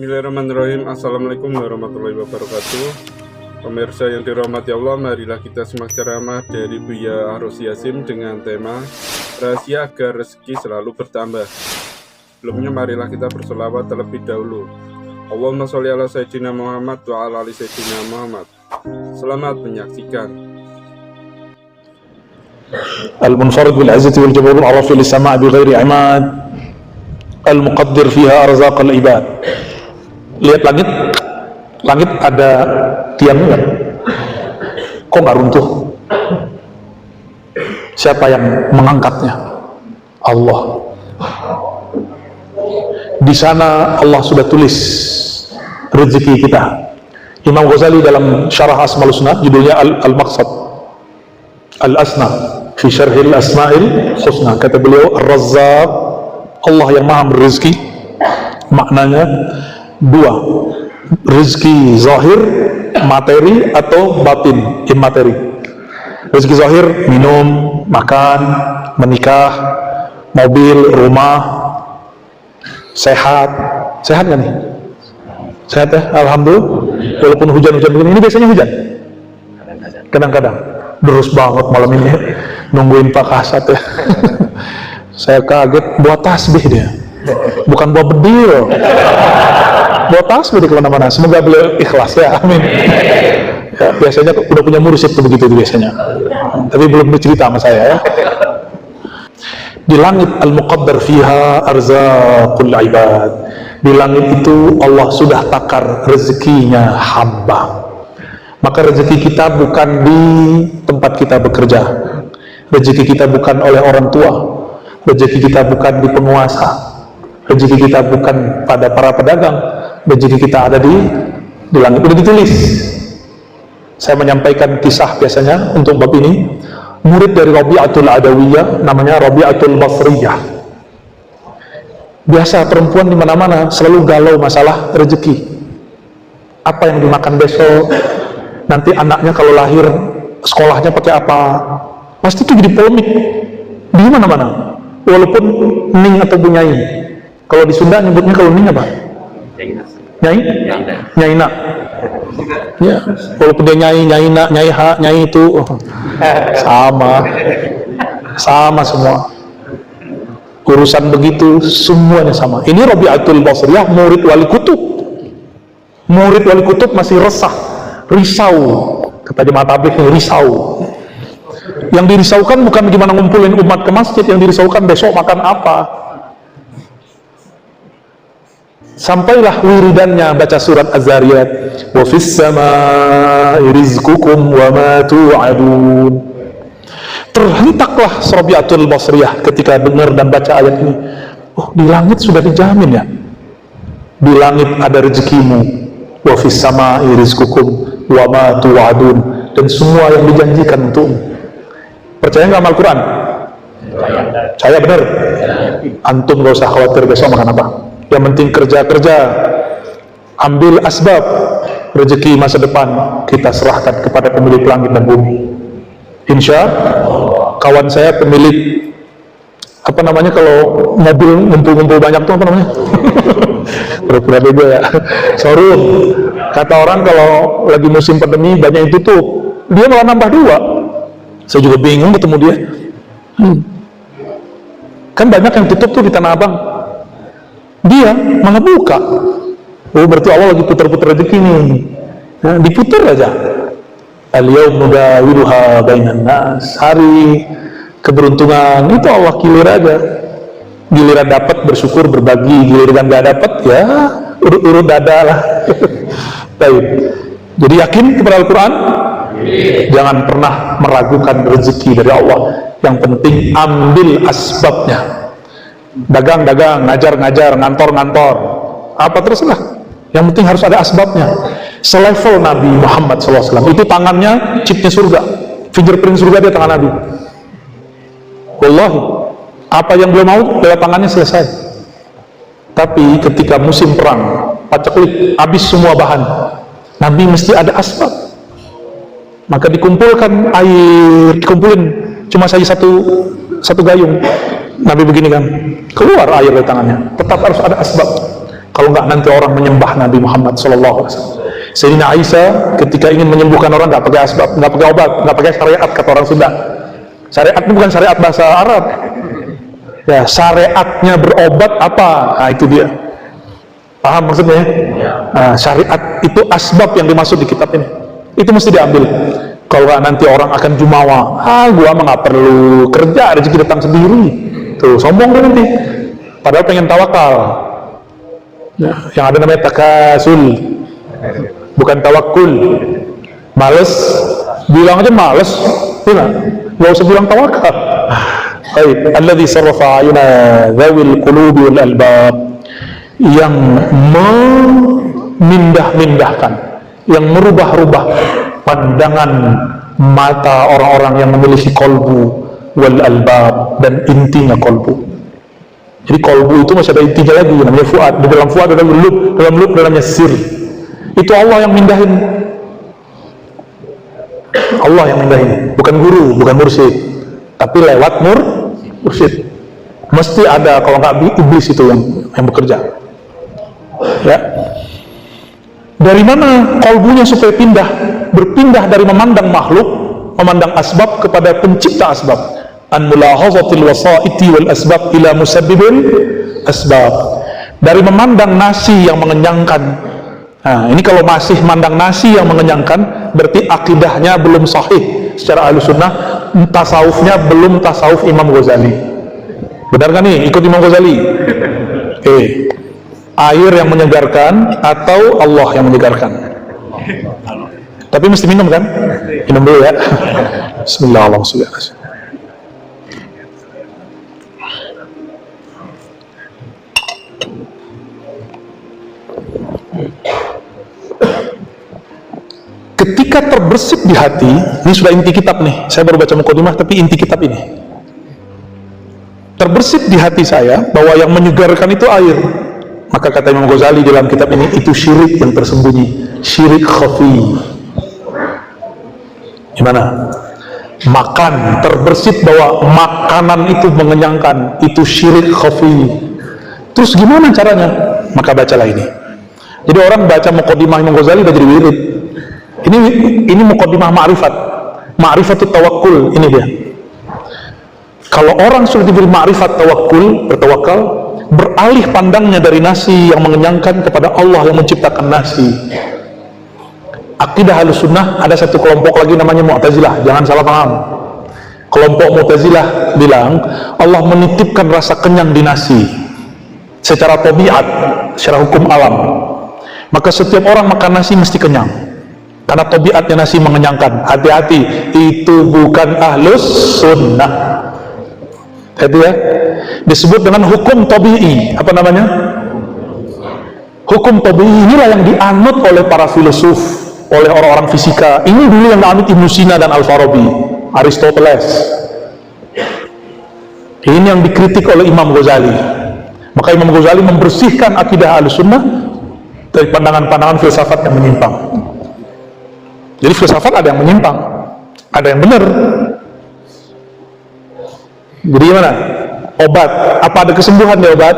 Bismillahirrahmanirrahim. Assalamualaikum warahmatullahi wabarakatuh. Pemirsa yang dirahmati Allah, marilah kita simak ceramah dari Buya Arus Yasim dengan tema rahasia agar rezeki selalu bertambah. Sebelumnya marilah kita berselawat terlebih dahulu. Allahumma sholli ala Sayyidina Muhammad wa ala ali Sayyidina Muhammad. Selamat menyaksikan. Al-munfarid bil izzati wal jabarut arafi lis sama' bi ghairi imad. Al-muqaddir fiha arzaq al-ibad. Lihat langit ada tiangnya nggak? Kok nggak runtuh? Siapa yang mengangkatnya? Allah. Di sana Allah sudah tulis rezeki kita. Imam Ghazali dalam Syarah Asmaul Husna, judulnya Al-Maqsad Al-Asna fi Syarhil Asma'il Husna, kata beliau, Ar-Razzaq, Allah yang maha berizki, maknanya dua, rezeki zahir, materi, atau batin, immateri. Rezeki zahir, minum, makan, menikah, mobil, rumah, sehat nggak nih? Sehat ya, alhamdulillah. Walaupun hujan-hujan begini, ini biasanya hujan kadang-kadang, terus banget malam ini nungguin Pak Kasat ya. Saya kaget, bawa tasbih dia, bukan bawa bedil, bawa tasbih di kemana-mana. Semoga beliau ikhlas ya, amin ya. Biasanya udah punya mursyid tuh begitu biasanya, tapi belum bercerita sama saya ya. Di langit al-muqaddar fiha arzaqul ibad. Di langit itu Allah sudah takar rezekinya hamba. Maka rezeki kita bukan di tempat kita bekerja, rezeki kita bukan oleh orang tua, rezeki kita bukan di penguasa, rezeki kita bukan pada para pedagang, rezeki kita ada di langit. Udah ditulis. Saya menyampaikan kisah biasanya untuk bab ini. Murid dari Rabi'atul Adawiyah, namanya Rabi'atul Basriyah. Biasa perempuan di mana-mana selalu galau masalah rezeki. Apa yang dimakan besok? Nanti anaknya kalau lahir sekolahnya pakai apa? Pasti itu jadi polemik di mana-mana. Walaupun ning atau bunyai. Kalau di Sunda nyebutnya kalau ning apa? Nyai? Nyaina. Ya, walaupun dia nyaina, nyaiha, nyai itu sama semua. Urusan begitu semuanya sama. Ini Rabi'atul Basriyah, murid Wali Kutub. Murid Wali Kutub masih resah, risau. Kata jemaah tabligh, risau. Yang dirisaukan bukan gimana ngumpulin umat ke masjid, yang dirisaukan besok makan apa. Sampailah wiridannya baca surat Az-Zariyat, wa fis samaa'i rizqukum wa ma tu'adun. Terhentaklah Rabi'atul Basriyah ketika dengar dan baca ayat ini. Oh, di langit sudah dijamin ya, di langit ada rezekimu, wa fis samaa'i rizqukum wa ma tu'adun, dan semua yang dijanjikan untukmu. Percaya nggak sama Al-Quran? Saya benar. Antum gak usah khawatir besok makan apa. Yang penting kerja-kerja, ambil asbab, rezeki masa depan kita serahkan kepada pemilik langit dan bumi. Insya Allah. Kawan saya pemilik apa namanya, kalau mobil ngumpul-ngumpul banyak tuh apa namanya? Pura-pura bego ya. Showroom. Kata orang kalau lagi musim pandemi banyak yang tutup, dia malah nambah 2. Saya juga bingung ketemu dia. Kan banyak yang tutup tuh di Tanah Abang, dia malah buka. Oh, berarti Allah lagi putar-putar rezeki nih. Nah, diputar aja. Al-yawm nudawiluha bainan nas. Hari keberuntungan itu Allah kilir aja. Giliran dapat bersyukur berbagi, giliran nggak dapat ya urut-urut dada lah. Baik. Jadi yakin kepada Al-Quran. Jangan pernah meragukan rezeki dari Allah. Yang penting ambil asbabnya. Dagang-dagang, ngajar-ngajar, ngantor-ngantor, apa terserah. Yang penting harus ada asbabnya. Selevel Nabi Muhammad SAW. Itu tangannya chipnya surga, fingerprint surga di tangan Nabi. Wallahi, apa yang beliau mau lewat tangannya selesai. Tapi ketika musim perang, paceklik, habis semua bahan, Nabi mesti ada asbab. Maka dikumpulkan air, dikumpulin cuma saja satu gayung. Nabi begini kan, keluar air dari tangannya. Tetap harus ada asbab. Kalau nggak nanti orang menyembah Nabi Muhammad SAW. Sayyidina Aisyah ketika ingin menyembuhkan orang nggak pakai asbab, nggak pakai obat, nggak pakai syariat, kata orang Sunda. Syariat itu bukan syariat bahasa Arab. Ya, syariatnya berobat apa? Nah, itu dia. Paham maksudnya? Nah, syariat itu asbab yang dimaksud di kitab ini. Itu mesti diambil. Kalau nggak nanti orang akan jumawa, gua mah nggak perlu kerja, rezeki datang sendiri. Tuh, sombong kan nanti. Padahal pengen tawakal. Ya, yang ada namanya takasul, bukan tawakul. Males, bilang aja males, nggak usah bilang tawakal. Alladzi sarrafa ayuna dzawil qulubi wal albab, yang memindah-mindahkan, yang merubah-rubah pandangan mata orang-orang yang memiliki kolbu wal albab, dan intinya kolbu. Jadi kolbu itu masih ada intinya lagi, namanya fuad. Di dalam fuad ada lub, dalam lub dalamnya sir. Itu Allah yang mindahin. Allah yang mindahin, bukan guru, bukan mursyid, tapi lewat mursyid. Mesti ada, kalau nggak iblis itu yang bekerja. Ya. Dari mana kolbunya supaya berpindah dari memandang makhluk, memandang asbab kepada pencipta asbab. An mulahazatil wasaiti wal asbab ila musabbibil asbab. Dari memandang nasi yang mengenyangkan. Nah, ini kalau masih mandang nasi yang mengenyangkan, berarti akidahnya belum sahih secara Ahlussunnah, tasawufnya belum tasawuf Imam Ghazali. Benar kan nih? Ikut Imam Ghazali. Air yang menyegarkan atau Allah yang menyegarkan? Tapi mesti minum kan? Minum dulu ya. Bismillahirrahmanirrahim. Ketika terbersit di hati, ini sudah inti kitab nih, saya baru baca mukadimah tapi inti kitab ini. Terbersit di hati saya bahwa yang menyegarkan itu air. Maka kata Imam Ghazali dalam kitab ini, itu syirik yang tersembunyi, syirik khafi. Gimana? Makan, terbersit bahwa makanan itu mengenyangkan, itu syirik khafi. Terus gimana caranya? Maka bacalah ini. Jadi orang baca mukadimah Imam Ghazali udah jadi wirid. Ini mukadimah ma'rifatut tawakkul, ini dia. Kalau orang sudah diberi ma'rifat tawakkul, bertawakal, beralih pandangnya dari nasi yang mengenyangkan kepada Allah yang menciptakan nasi. Akidah Ahlussunnah ada satu kelompok lagi namanya Mu'tazilah, jangan salah paham. Kelompok Mu'tazilah bilang Allah menitipkan rasa kenyang di nasi secara tabiat, secara hukum alam. Maka setiap orang makan nasi mesti kenyang, karena tabiatnya nasi mengenyangkan. Hati-hati, itu bukan Ahlus Sunnah. Itu ya, disebut dengan hukum tabi'i. Apa namanya? Hukum tabi'i inilah yang dianut oleh para filosof, oleh orang-orang fisika. Ini dulu yang dianut Ibnu Sina dan Al-Farabi, Aristoteles. Ini yang dikritik oleh Imam Ghazali. Maka Imam Ghazali membersihkan akidah Ahlussunnah dari pandangan-pandangan filsafat yang menyimpang. Jadi filsafat ada yang menyimpang, ada yang benar. Jadi gimana? Obat, apa ada kesembuhan di obat?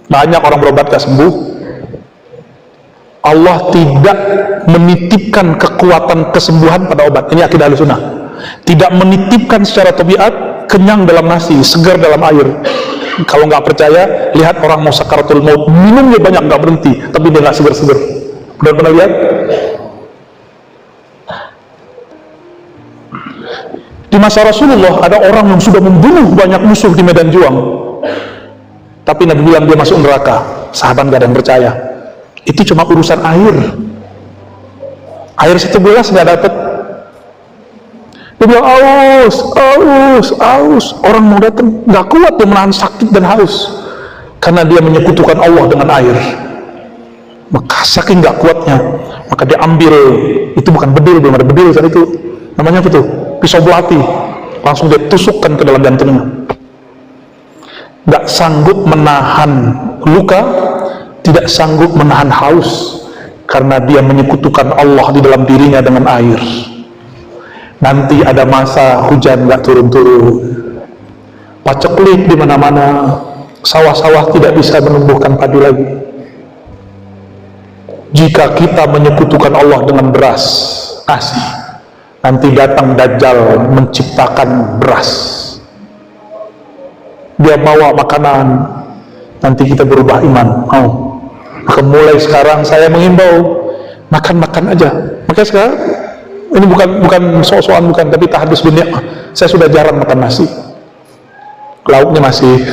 Banyak orang berobat gak sembuh. Allah tidak menitipkan kekuatan kesembuhan pada obat. Ini akidah Ahlussunnah. Tidak menitipkan secara tabiat kenyang dalam nasi, segar dalam air. Kalau nggak percaya, lihat orang mau sakaratul maut, minumnya banyak nggak berhenti, tapi dia nggak segar-segar. Pernah lihat? Di masa Rasulullah ada orang yang sudah membunuh banyak musuh di medan juang, tapi Nabi bilang dia masuk neraka. Sahabat gak ada yang percaya. Itu cuma urusan air. Air satu gelas nggak dapat. Dia bilang aus. Orang mau datang nggak kuat dia menahan sakit dan haus, karena dia menyekutukan Allah dengan air. Maka saking nggak kuatnya, maka dia ambil, itu bukan bedil, belum ada bedil saat itu, namanya apa tuh? Pisau belati, langsung dia tusukkan ke dalam jantungnya. Nggak sanggup menahan luka, tidak sanggup menahan haus, karena dia menyekutukan Allah di dalam dirinya dengan air. Nanti ada masa hujan nggak turun-turun, paceklik di mana-mana, sawah-sawah tidak bisa menumbuhkan padi lagi. Jika kita menyekutukan Allah dengan beras, nasi, nanti datang Dajjal menciptakan beras. Dia bawa makanan, nanti kita berubah iman. Mau? Maka mulai sekarang saya mengimbau, makan-makan aja. Makanya sekarang ini bukan sok-sokan, bukan, tapi tahadus bin ni'mah. Saya sudah jarang makan nasi, lauknya masih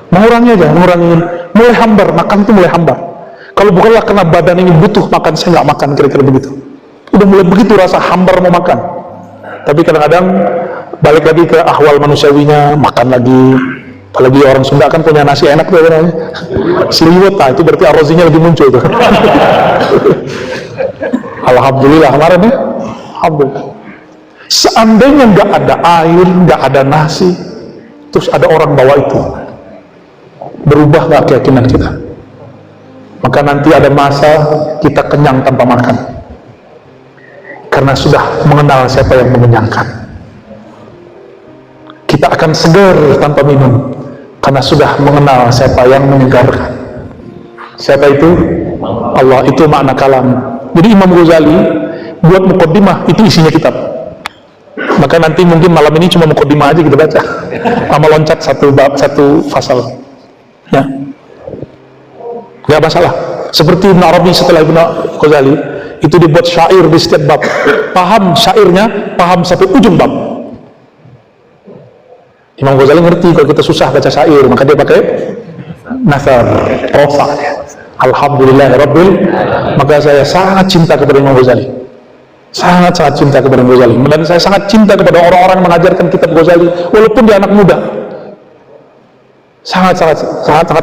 mengurangi aja, mengurangi, mulai hambar, makan tuh mulai hambar. Kalau bukanlah karena badan ini butuh makan, saya nggak makan, kira-kira begitu. Udah mulai begitu rasa hambar mau makan. Tapi kadang-kadang balik lagi ke ahwal manusiawinya, makan lagi. Apalagi orang Sunda kan punya nasi enak tuh namanya seliwet, nah itu berarti arrozinya lebih muncul tuh. Alhamdulillah kemarin ya, alhamdulillah. Seandainya nggak ada air, nggak ada nasi, terus ada orang bawa itu, berubah nggak keyakinan kita? Maka nanti ada masa kita kenyang tanpa makan, karena sudah mengenal siapa yang mengenyangkan. Kita akan segar tanpa minum, karena sudah mengenal siapa yang menyegarkan. Siapa itu? Allah. Itu makna kalam. Jadi Imam Ghazali buat muqaddimah, itu isinya kitab. Maka nanti mungkin malam ini cuma muqaddimah aja kita baca, sama loncat satu bab, satu fasal, ya nggak masalah. Seperti Ibn Arabi setelah Ibn Ghazali itu dibuat syair di setiap bab, paham syairnya, paham sampai ujung bab. Imam Ghazali ngerti kalau kita susah baca syair, maka dia pakai nasar, prosa. Alhamdulillah Rabbil. Maka saya sangat cinta kepada Imam Ghazali, sangat cinta kepada Imam Ghazali, dan saya sangat cinta kepada orang-orang mengajarkan kitab Ghazali walaupun dia anak muda. Sangat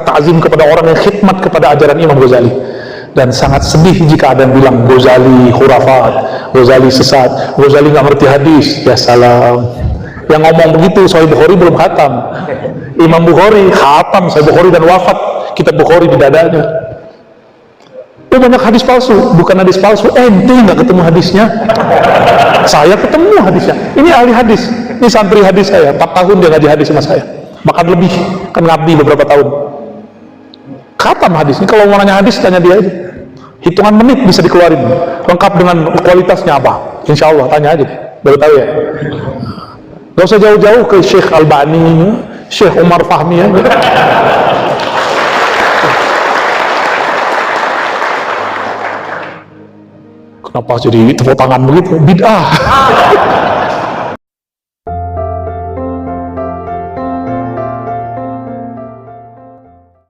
takzim kepada orang yang khidmat kepada ajaran Imam Ghazali, dan sangat sedih jika ada yang bilang Ghazali khurafat, Ghazali sesat, Ghazali nggak ngerti hadis. Ya salam, yang ngomong begitu Sahih Bukhari belum khatam. Imam Bukhari khatam Sahih Bukhari dan wafat kitab Bukhari di dadanya. Itu banyak hadis palsu, bukan hadis palsu, ente nggak ketemu hadisnya, saya ketemu hadisnya. Ini ahli hadis, ini santri hadis saya, 4 tahun dia ngaji hadis sama saya, bahkan lebih, kan ngabdi beberapa tahun. Khatam hadis ini, kalau mau nanya hadis tanya dia aja, hitungan menit bisa dikeluarin, lengkap dengan kualitasnya apa, insya Allah tanya aja, baru tahu ya. Gak usah jauh-jauh ke Syekh Albani, Syekh Umar Fahmi ya. Kenapa jadi tepuk tangan begitu? Bid'ah.